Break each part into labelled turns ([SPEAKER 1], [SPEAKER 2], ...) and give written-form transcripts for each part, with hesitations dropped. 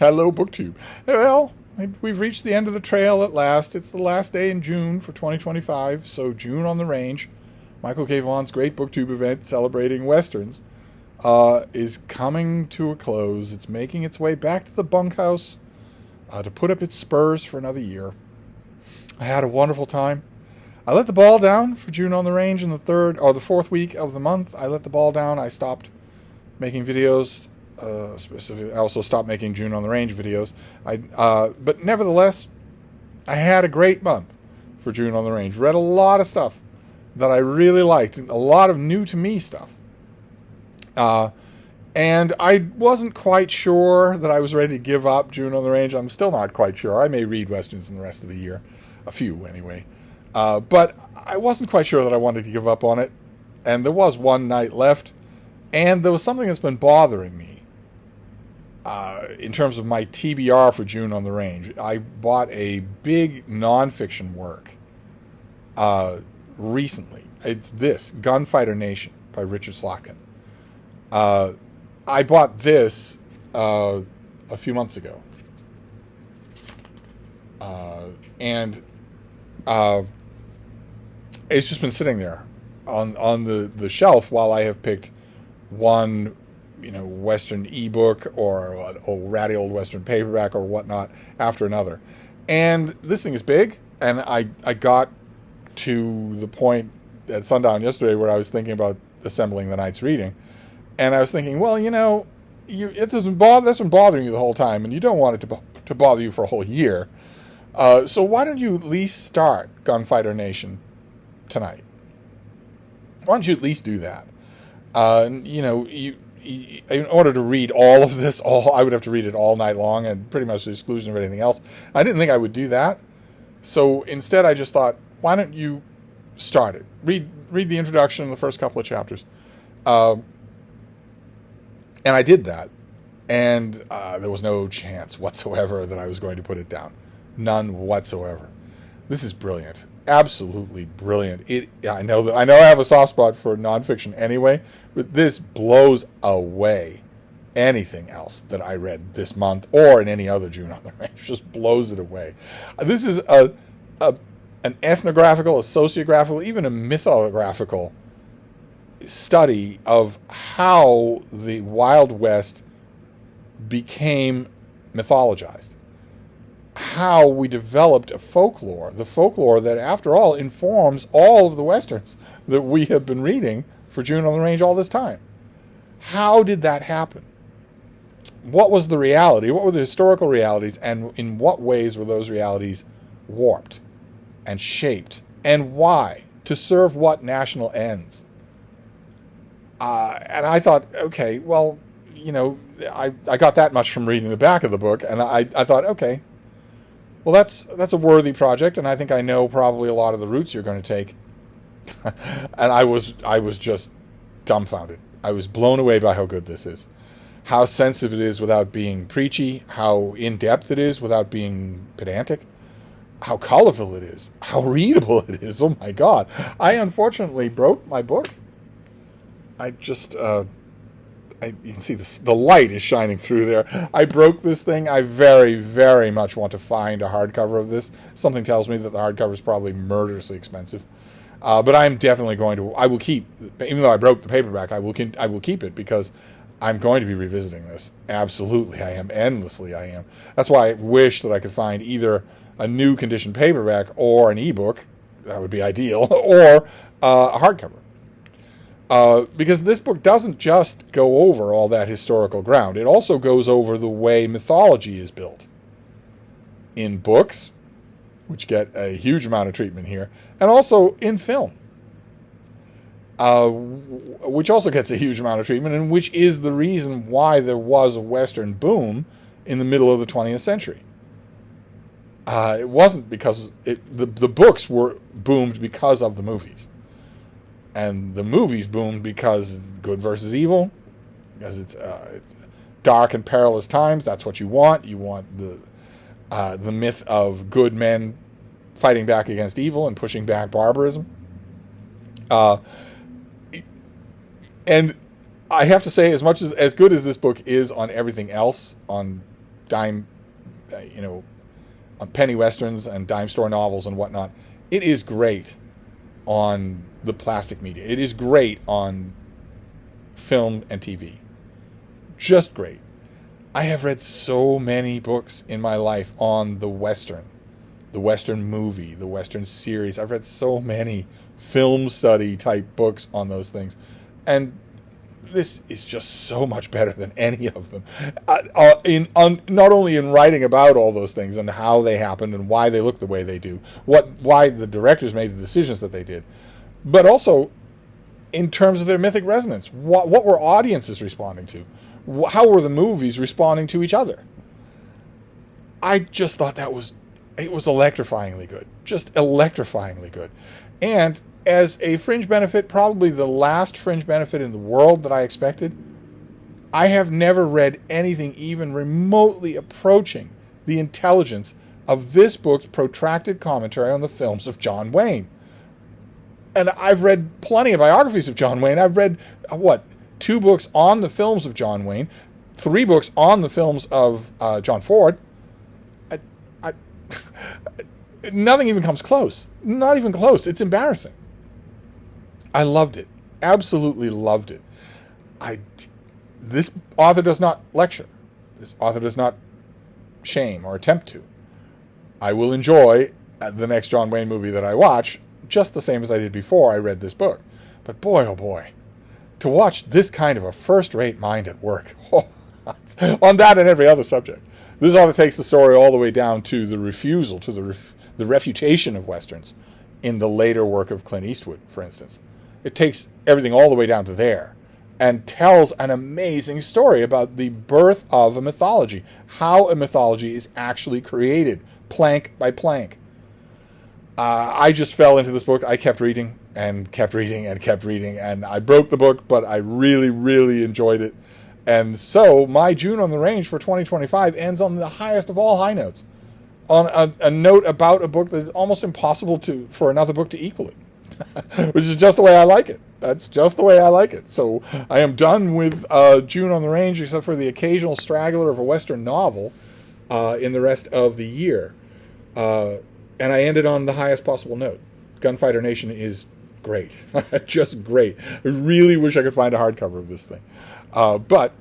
[SPEAKER 1] Hello, BookTube. Well, we've reached the end of the trail at last. It's the last day in June for 2025, so June on the Range, Michael K. Vaughan's great BookTube event celebrating Westerns, is coming to a close. It's making its way back to the bunkhouse to put up its spurs for another year. I had a wonderful time. I let the ball down for June on the Range in the fourth week of the month. I let the ball down. I stopped making videos. Specifically, I also stopped making June on the Range videos. But nevertheless, I had a great month for June on the Range. Read a lot of stuff that I really liked, a lot of new to me stuff. And I wasn't quite sure that I was ready to give up June on the Range. I'm still not quite sure. I may read Westerns in the rest of the year, a few anyway. But I wasn't quite sure that I wanted to give up on it. And there was one night left, and there was something that's been bothering me. In terms of my TBR for June on the Range, I bought a big nonfiction work recently. It's this, Gunfighter Nation by Richard Slotkin. I bought this a few months ago. And it's just been sitting there on the shelf while I have picked one Western ebook or a ratty old Western paperback or whatnot after another. And this thing is big, and I got to the point at sundown yesterday where I was thinking about assembling the night's reading. And I was thinking, well, that's been bothering you the whole time, and you don't want it to bother you for a whole year. So why don't you at least start Gunfighter Nation tonight? Why don't you at least do that? In order to read all of this, I would have to read it all night long, and pretty much to the exclusion of anything else. I didn't think I would do that, so instead I just thought, why don't you start it? Read the introduction, the first couple of chapters, and I did that, and there was no chance whatsoever that I was going to put it down, none whatsoever. This is brilliant. Absolutely brilliant. I know I have a soft spot for nonfiction anyway, but this blows away anything else that I read this month or in any other June on the Range. Just blows it away. This is an ethnographical, a sociographical, even a mythological study of how the Wild West became mythologized. How we developed a folklore, the folklore that, after all, informs all of the Westerns that we have been reading for June on the Range all this time. How did that happen? What was the reality? What were the historical realities, and in what ways were those realities warped and shaped, and why? To serve what national ends? And I thought, okay, well, I got that much from reading the back of the book, and I thought, okay, well, that's a worthy project, and I think I know probably a lot of the routes you're going to take. And I was just dumbfounded. I was blown away by how good this is, how sensitive it is without being preachy, how in depth it is without being pedantic, how colorful it is, how readable it is. Oh my God! I unfortunately broke my book. I just. You can see the light is shining through there. I broke this thing. I very, very much want to find a hardcover of this. Something tells me that the hardcover is probably murderously expensive. But I'm definitely going to. I will keep, even though I broke the paperback, I will keep it because I'm going to be revisiting this. Absolutely, I am. Endlessly, I am. That's why I wish that I could find either a new condition paperback or an ebook. That would be ideal, or a hardcover. Because this book doesn't just go over all that historical ground. It also goes over the way mythology is built in books, which get a huge amount of treatment here, and also in film, which also gets a huge amount of treatment, and which is the reason why there was a Western boom in the middle of the 20th century. It wasn't because the books were boomed because of the movies. And the movies boomed because it's good versus evil, because it's dark and perilous times. That's what you want. You want the myth of good men fighting back against evil and pushing back barbarism. And I have to say, as good as this book is on everything else, on dime, you know, penny westerns and dime store novels and whatnot. It is great on the plastic media. It is great on film and TV. Just great. I have read so many books in my life on the Western movie, the Western series. I've read so many film study type books on those things. And this is just so much better than any of them. Not only in writing about all those things and how they happened and why they look the way they do, why the directors made the decisions that they did, but also in terms of their mythic resonance. What were audiences responding to? How were the movies responding to each other? I just thought it was electrifyingly good. Just electrifyingly good. And as a fringe benefit, probably the last fringe benefit in the world that I expected, I have never read anything even remotely approaching the intelligence of this book's protracted commentary on the films of John Wayne. And I've read plenty of biographies of John Wayne. I've read, 2 books on the films of John Wayne, 3 books on the films of John Ford. Nothing even comes close. Not even close. It's embarrassing. I loved it. Absolutely loved it. This author does not lecture. This author does not shame or attempt to. I will enjoy the next John Wayne movie that I watch just the same as I did before I read this book. But boy, oh boy, to watch this kind of a first-rate mind at work on that and every other subject. This author takes the story all the way down to the refusal, to the refutation of Westerns in the later work of Clint Eastwood, for instance. It takes everything all the way down to there and tells an amazing story about the birth of a mythology, how a mythology is actually created, plank by plank. I just fell into this book. I kept reading and kept reading and kept reading, and I broke the book, but I really, really enjoyed it. And so my June on the Range for 2025 ends on the highest of all high notes, on a note about a book that's almost impossible for another book to equal it, which is just the way I like it. That's just the way I like it. So I am done with June on the Range, except for the occasional straggler of a Western novel in the rest of the year. And I ended on the highest possible note. Gunfighter Nation is great. Just great. I really wish I could find a hardcover of this thing. But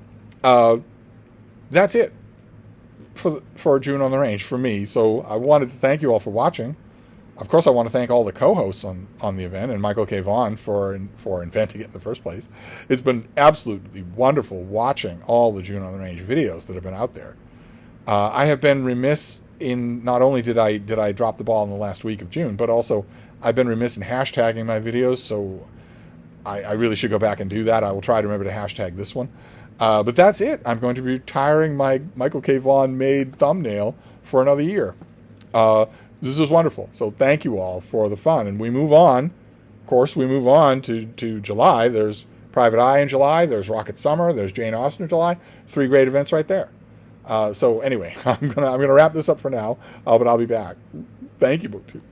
[SPEAKER 1] that's it for June on the Range for me. So I wanted to thank you all for watching. Of course, I want to thank all the co-hosts on the event and Michael K. Vaughan for inventing it in the first place. It's been absolutely wonderful watching all the June on the Range videos that have been out there. I have been remiss in not only did I drop the ball in the last week of June, but also I've been remiss in hashtagging my videos, so I really should go back and do that. I will try to remember to hashtag this one. But that's it. I'm going to be retiring my Michael K. Vaughan made thumbnail for another year. This was wonderful. So thank you all for the fun. And we move on. Of course, we move on to July. There's Private Eye in July. There's Rocket Summer. There's Jane Austen in July. 3 great events right there. So anyway, I'm gonna wrap this up for now, but I'll be back. Thank you, BookTube.